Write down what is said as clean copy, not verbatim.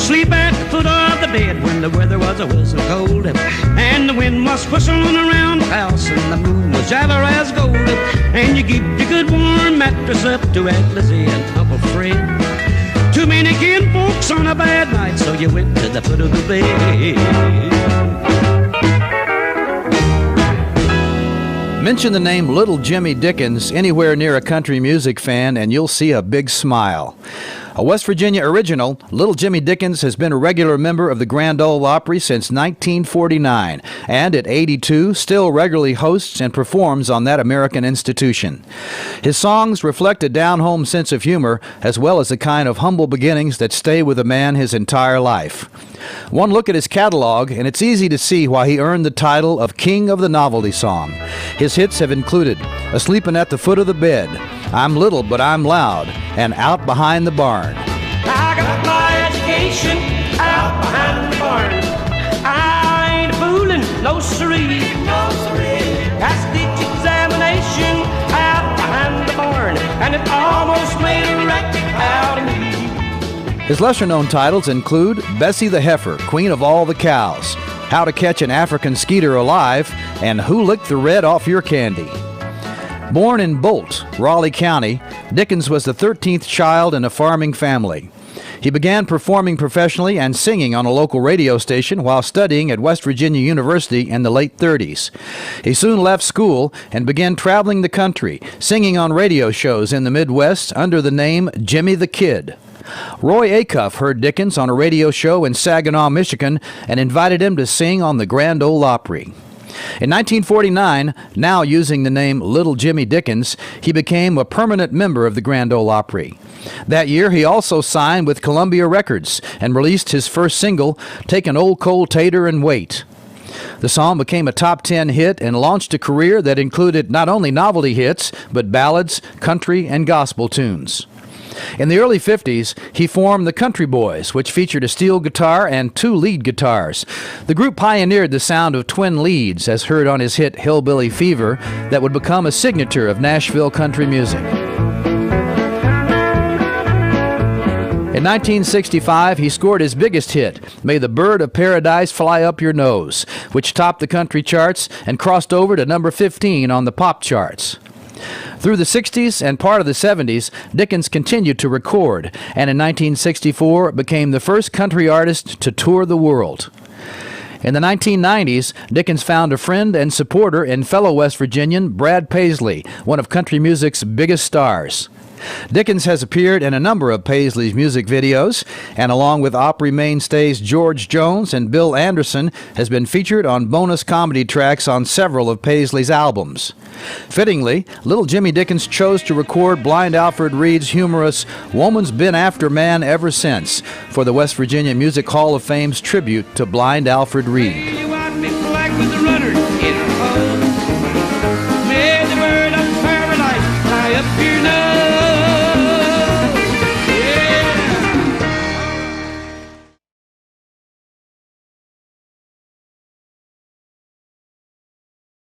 sleep at the foot of the bed when the weather was a whistle cold, and the wind was whistling around the house, and the moon was yellow as gold, and you give your good warm mattress up to Aunt Lizzie and Uncle Fred. Too many kin folks on a bad night, so you went to the foot of the bed. Mention the name Little Jimmy Dickens anywhere near a country music fan and you'll see a big smile. A West Virginia original, Little Jimmy Dickens has been a regular member of the Grand Ole Opry since 1949, and at 82 still regularly hosts and performs on that American institution. His songs reflect a down-home sense of humor, as well as the kind of humble beginnings that stay with a man his entire life. One look at his catalog, and it's easy to see why he earned the title of King of the Novelty Song. His hits have included "A-Sleepin' at the Foot of the Bed," "I'm Little But I'm Loud," and "Out Behind the Barn." I got my education out behind the barn. I ain't fooling, no siree, no siree. Passed the examination out behind the barn, and it almost made a wreck out of me. His lesser-known titles include Bessie the Heifer, Queen of All the Cows, How to Catch an African Skeeter Alive, and Who Licked the Red Off Your Candy. Born in Bolt, Raleigh County, Dickens was the 13th child in a farming family. He began performing professionally and singing on a local radio station while studying at West Virginia University in the late 30s. He soon left school and began traveling the country, singing on radio shows in the Midwest under the name Jimmy the Kid. Roy Acuff heard Dickens on a radio show in Saginaw, Michigan, and invited him to sing on the Grand Ole Opry. In 1949, now using the name Little Jimmy Dickens, he became a permanent member of the Grand Ole Opry. That year, he also signed with Columbia Records and released his first single, Take an Old Cold Tater and Wait. The song became a top 10 hit and launched a career that included not only novelty hits, but ballads, country, and gospel tunes. In the early 50s, he formed the Country Boys, which featured a steel guitar and 2 lead guitars. The group pioneered the sound of twin leads, as heard on his hit Hillbilly Fever, that would become a signature of Nashville country music. In 1965, he scored his biggest hit, May the Bird of Paradise Fly Up Your Nose, which topped the country charts and crossed over to number 15 on the pop charts. Through the 60s and part of the 70s, Dickens continued to record, and in 1964 became the first country artist to tour the world. In the 1990s, Dickens found a friend and supporter in fellow West Virginian Brad Paisley, one of country music's biggest stars. Dickens has appeared in a number of Paisley's music videos, and along with Opry mainstays George Jones and Bill Anderson, has been featured on bonus comedy tracks on several of Paisley's albums. Fittingly, Little Jimmy Dickens chose to record Blind Alfred Reed's humorous Woman's Been After Man Ever Since for the West Virginia Music Hall of Fame's tribute to Blind Alfred Reed.